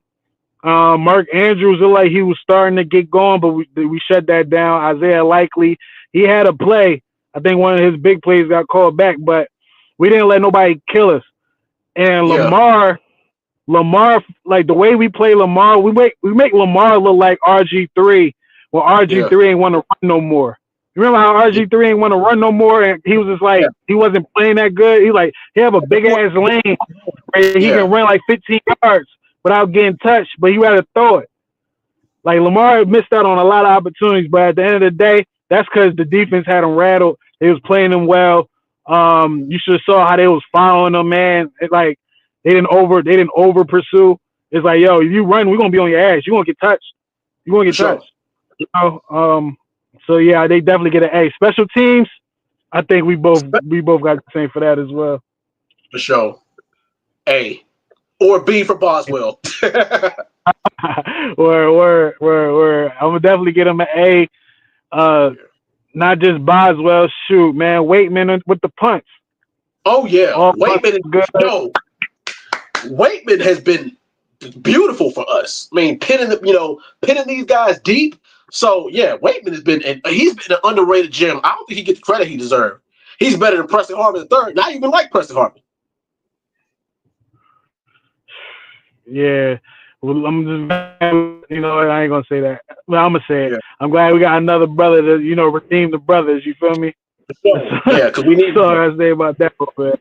Mark Andrews looked like he was starting to get going, but we shut that down. Isaiah Likely, he had a play. I think one of his big plays got called back, but we didn't let nobody kill us. And Lamar, like the way we play Lamar, we make Lamar look like RG3 when RG3 ain't want to run no more. You remember how RG3 ain't want to run no more, and he was just like he wasn't playing that good. He have a big ass lane where he can run like 15 yards without getting touched, but he rather throw it. Like Lamar missed out on a lot of opportunities, but at the end of the day, that's because the defense had him rattled. They was playing him well. You should have saw how they was following him, man. It's like they didn't over pursue. It's like, yo, if you run, we're gonna be on your ass. You're gonna get touched. Touched. So yeah, they definitely get an A. Special teams, I think we both got the same for that as well. For sure. A. Or B for Boswell. or I'm gonna definitely get him an A. Not just Boswell. Shoot, man, Waitman with the punts. Oh yeah, Waitman is good. No, Waitman has been beautiful for us. I mean, pinning these guys deep. So yeah, Waitman has been, and he's been an underrated gem. I don't think he gets the credit he deserves. He's better than Preston Harvin III. Not even like Preston Harvin. Yeah, well, I'm just, I ain't gonna say that. Well, I'm gonna say it. Yeah. I'm glad we got another brother to, redeem the brothers. You feel me? Yeah, because we need. That's all I gotta say about that, but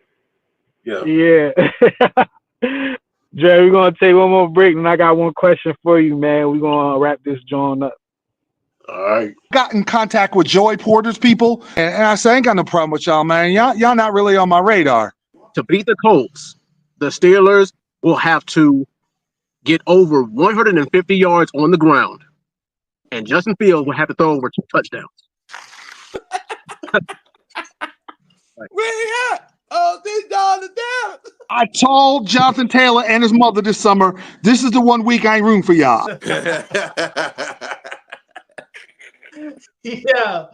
yeah. Jay, we're gonna take one more break, and I got one question for you, man. We're gonna wrap this joint up. All right. Got in contact with Joy Porter's people, and I said, I ain't got no problem with y'all, man. Y'all not really on my radar. To beat the Colts, the Steelers will have to get over 150 yards on the ground, and Justin Fields will have to throw over 2 touchdowns. Where he at? Oh, this dog is down. I told Jonathan Taylor and his mother this summer, this is the 1 week I ain't rooting for y'all. Yeah.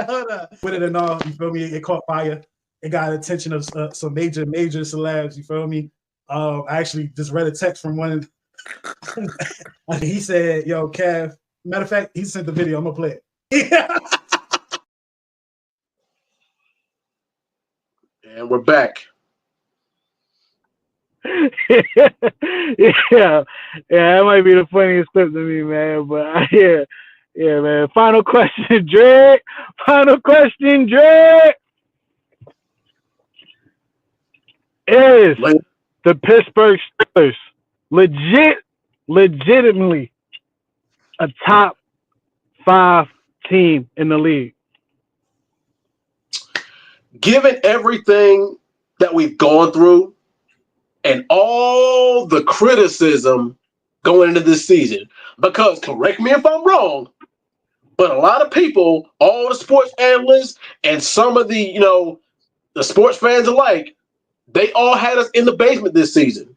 Hold on. Put it in all, you feel me? It caught fire. It got attention of some major celebs, you feel me? I actually just read a text from one. He said, yo, Kev. Matter of fact, he sent the video. I'm going to play it. And we're back. yeah, that might be the funniest clip to me, man. But yeah, man. Final question, Drake. Final question, Drake. Is the Pittsburgh Steelers legitimately a top 5 team in the league? Given everything that we've gone through and all the criticism going into this season, because correct me if I'm wrong, but a lot of people, all the sports analysts and some of the, the sports fans alike, they all had us in the basement this season.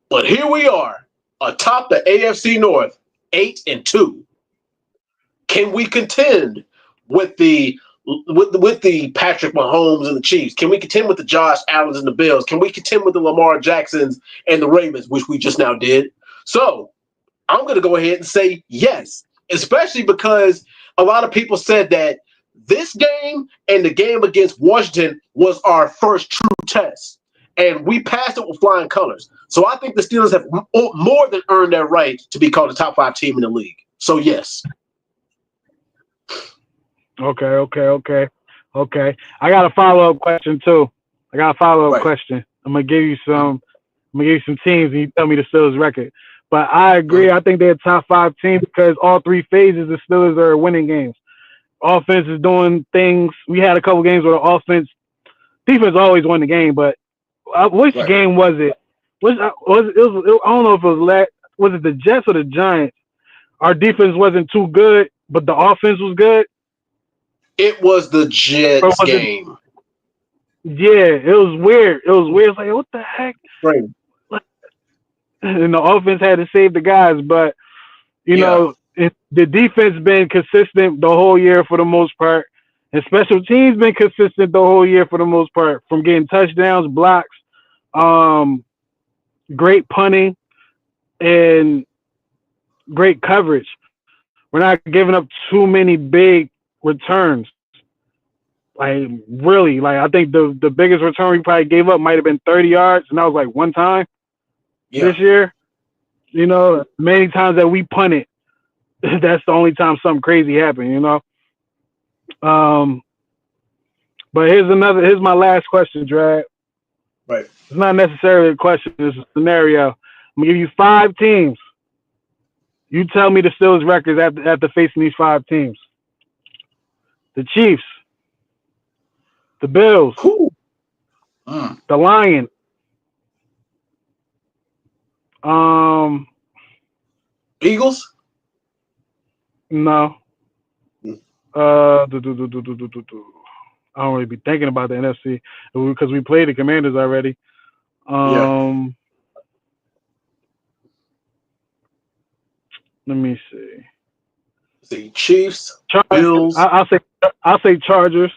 But here we are, atop the AFC North, 8-2. Can we contend with the Patrick Mahomes and the Chiefs? Can we contend with the Josh Allens and the Bills? Can we contend with the Lamar Jacksons and the Ravens, which we just now did? So I'm going to go ahead and say yes, especially because a lot of people said that this game and the game against Washington was our first true test, and we passed it with flying colors. So I think the Steelers have more than earned their right to be called a top 5 team in the league. So yes. Okay. I got a follow-up question too. Question. I'm gonna give you some teams, and you tell me the Steelers record. But I agree. I think they're a top 5 team because all 3 phases the Steelers are winning games. Offense is doing things. We had a couple games where the defense always won the game. But which game was it? I don't know if it was it the Jets or the Giants? Our defense wasn't too good, but the offense was good. It was the Jets game. Yeah, it was weird. It's like, what the heck? Right. And the offense had to save the guys, but the defense been consistent the whole year for the most part, and special teams been consistent the whole year for the most part, from getting touchdowns, blocks, great punting, and great coverage. We're not giving up too many big returns. I think the biggest return we probably gave up might have been 30 yards, and that was like one time this year. Many times that we punted, that's the only time something crazy happened, But here's my last question, Drag. Right. It's not necessarily a question, it's a scenario. I'm gonna give you 5 teams. You tell me the Steelers records after facing these 5 teams. The Chiefs, the Bills, the Lions, Eagles? No. I don't really be thinking about the NFC because we played the Commanders already. Let me see. The Chiefs, Bills. I'll say Chargers.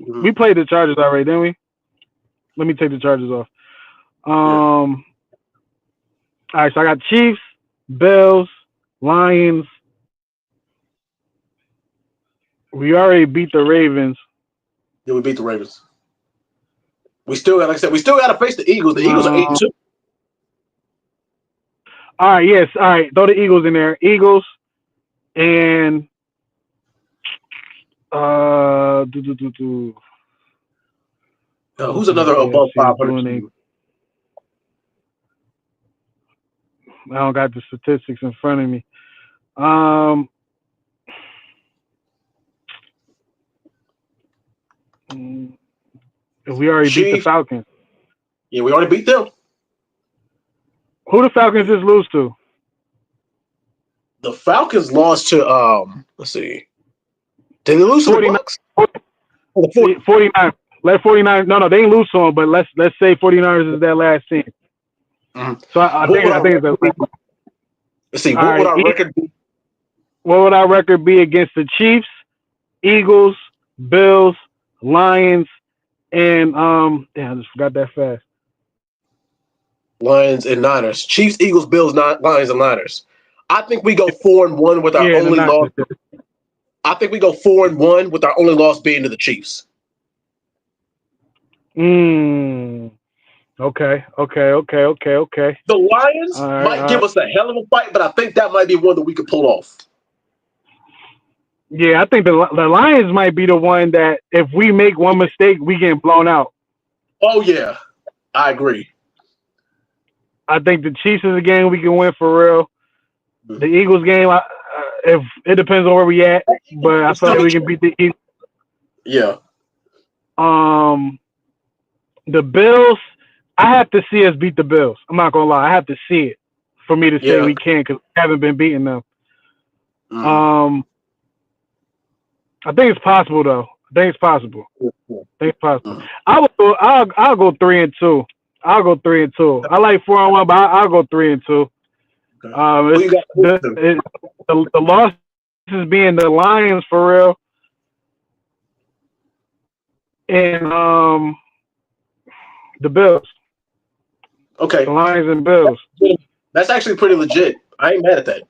Mm-hmm. We played the Chargers already, didn't we? Let me take the Chargers off. All right, so I got Chiefs, Bills, Lions. We already beat the Ravens. Yeah, we beat the Ravens. We still got, like I said, to face the Eagles. The Eagles are 8-2. All right, yes. All right, throw the Eagles in there. Eagles and who's another above 500? I don't got the statistics in front of me. We already beat the Falcons. Yeah, we already beat them. Who the Falcons just lose to? The Falcons lost to let's see. Did they lose to the Bucks? 49. Let 49. No, they didn't lose to them, but let's say 49ers is their last team. Mm-hmm. So I think it's let's see. What would our record be? What would our record be against the Chiefs, Eagles, Bills, Lions, and I just forgot that fast. Lions and Niners. Chiefs, Eagles, Bills, Lions, and Niners. I think we go 4-1 with our only loss. I think we go 4-1 with our only loss being to the Chiefs. Okay. The Lions All right. might give us a hell of a fight, but I think that might be one that we could pull off. Yeah, I think the Lions might be the one that if we make one mistake, we get blown out. Oh yeah, I agree. I think the Chiefs is a game we can win for real. The Eagles game, if it depends on where we at, but I feel like we can beat the Eagles. Yeah. The Bills, I have to see us beat the Bills. I'm not gonna lie, I have to see it for me to say we can because we haven't been beating them. I think it's possible though. I think it's possible. I'll go 3-2. I'll go 3-2. I like 4-1, but I'll go 3-2. The losses being the Lions for real, and the Bills. Okay. The Lions and Bills. That's actually pretty legit. I ain't mad at that.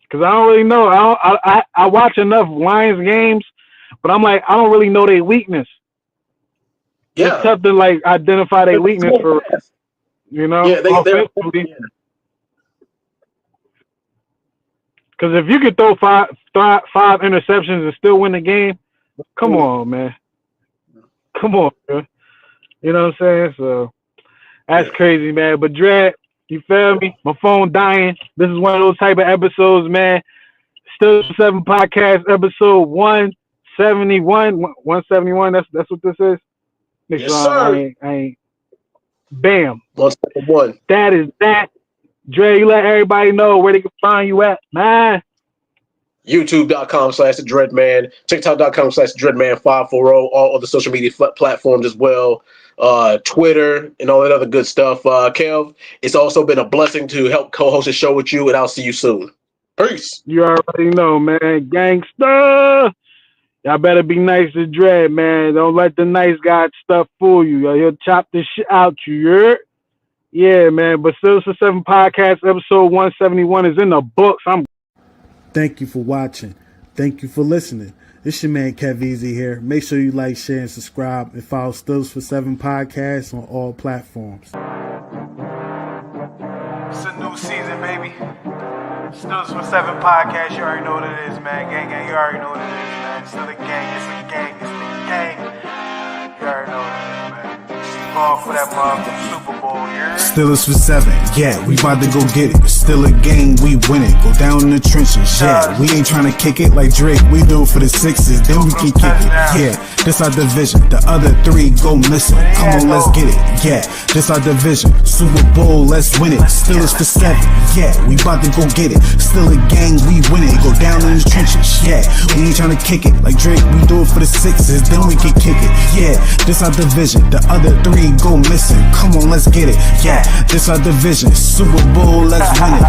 Because I don't really know. I watch enough Lions games, but I'm like, I don't really know their weakness. Yeah. It's tough to like identify their weakness for, Yeah, offensively. Because if you could throw five interceptions and still win the game, come on, man. Come on, man. You know what I'm saying? So that's crazy, man. But Dred, you feel me? My phone dying. This is one of those type of episodes, man. Still 7 podcast episode 171. 171. That's what this is. Make yes, sure sir. I ain't. Bam. 171. That is that. Dre, you let everybody know where they can find you at, man. YouTube.com/thedreadman, TikTok.com/thedreadman540, all other social media platforms as well, Twitter and all that other good stuff. Kev, it's also been a blessing to help co-host a show with you, and I'll see you soon. Peace. You already know, man. Gangsta. Y'all better be nice to Dre, man. Don't let the nice guy stuff fool you. He'll chop this shit out you. Yeah, man. But Still 7 podcast episode 171 is in the books. Thank you for watching. Thank you for listening. It's your man Kev Easy here. Make sure you like, share, and subscribe, and follow Stills for 7 podcasts on all platforms. It's a new season, baby. Stills for 7 podcast. You already know what it is, man. Gang, you already know what it is, man. It's still the gang. It's the gang. It's the gang. You already know what it is, man. Going for that motherfucking Super Bowl, yeah. Steelers for 7, yeah, we about to go get it. Still a game, we win it. Go down in the trenches, yeah. We ain't trying to kick it like Drake. We do it for the 6s, then we can kick it. Yeah, this our division. The other 3 go missing. Come on, let's get it. Yeah, this our division. Super Bowl, let's win it. Steelers for 7, yeah, we about to go get it. Still a gang, we win it. Go down in the trenches, yeah. We ain't trying to kick it like Drake. We do it for the 6s, then we can kick it. Yeah, this our division. The other 3 go missing. Come on, let's get it. Yeah, this our division. Super Bowl, let's win it.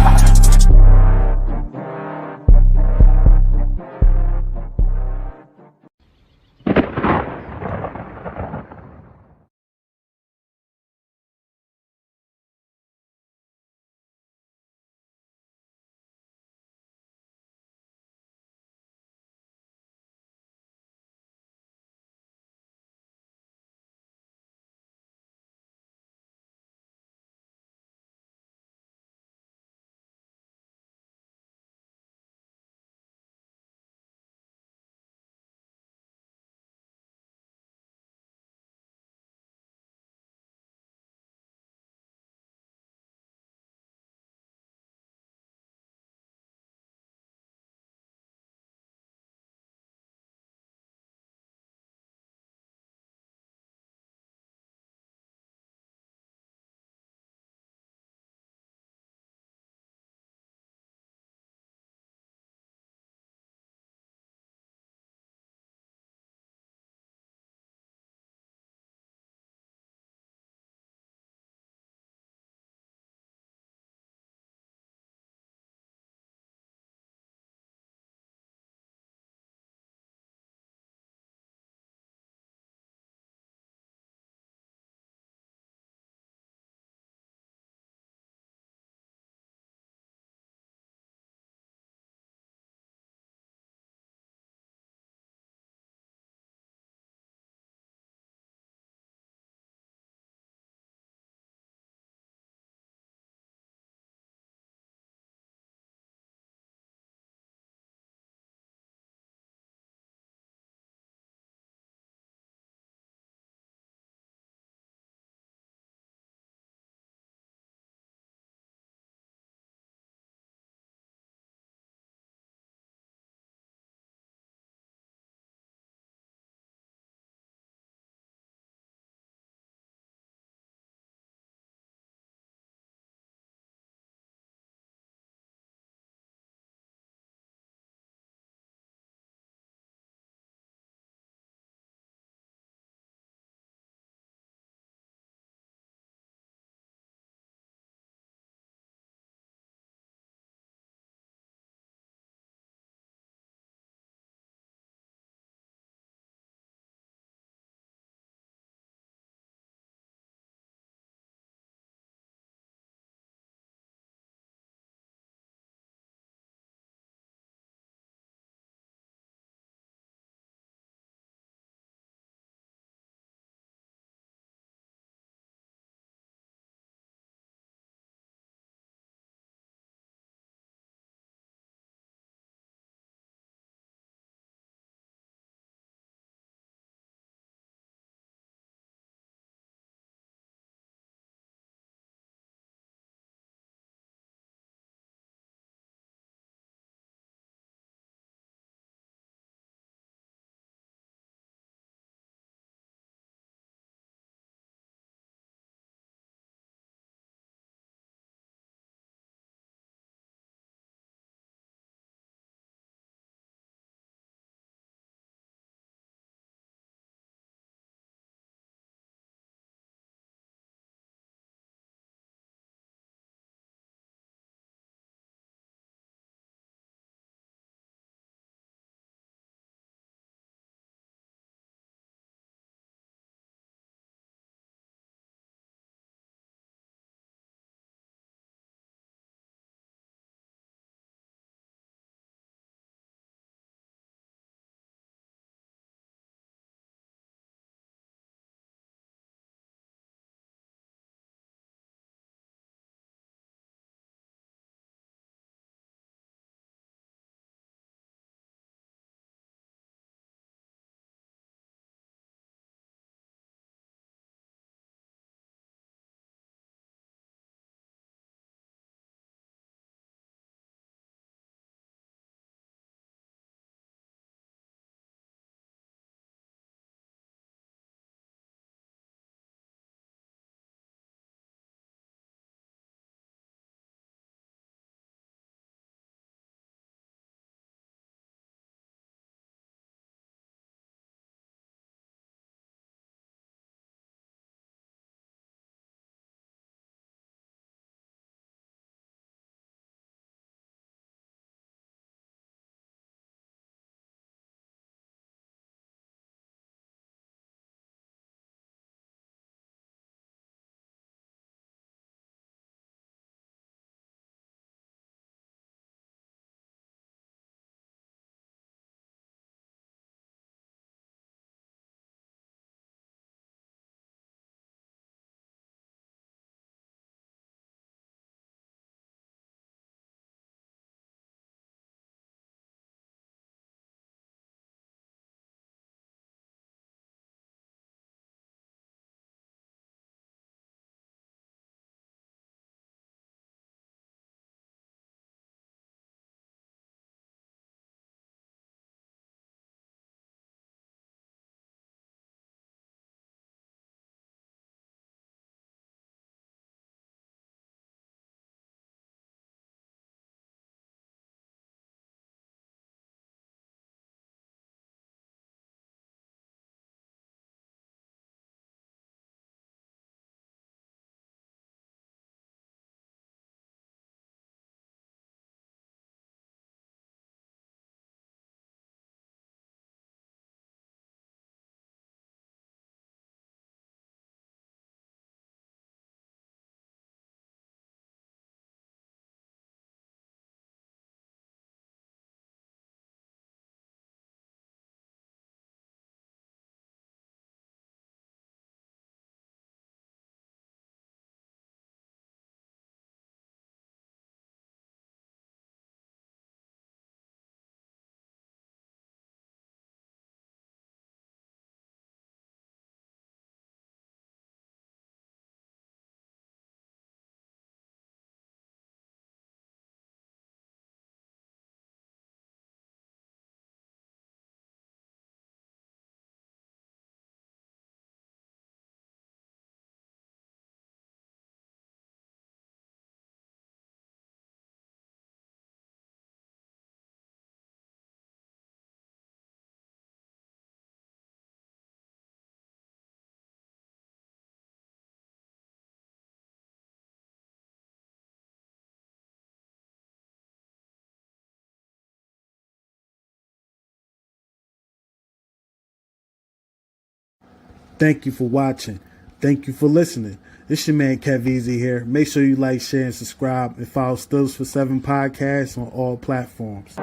Thank you for watching. Thank you for listening. It's your man Kev Easy here. Make sure you like, share, and subscribe, and follow Steelers for 7 podcasts on all platforms. It's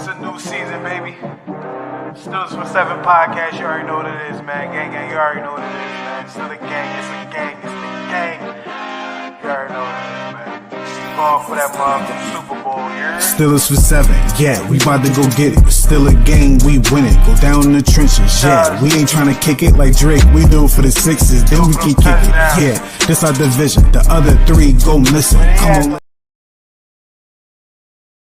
a new season, baby. Steelers for 7 podcast. You already know what it is, man. Gang, gang. You already know what it is, man. It's still a gang. It's a gang. It's the gang. You already know what it is, man. Going for that motherfucking Super Bowl, yeah. Steelers for 7, yeah, we about to go get it. It's still a game, we win it. Go down in the trenches, yeah. We ain't trying to kick it like Drake, we do it for the 6s, then we can kick it. Yeah, this our division, the other 3 go missing. Come on.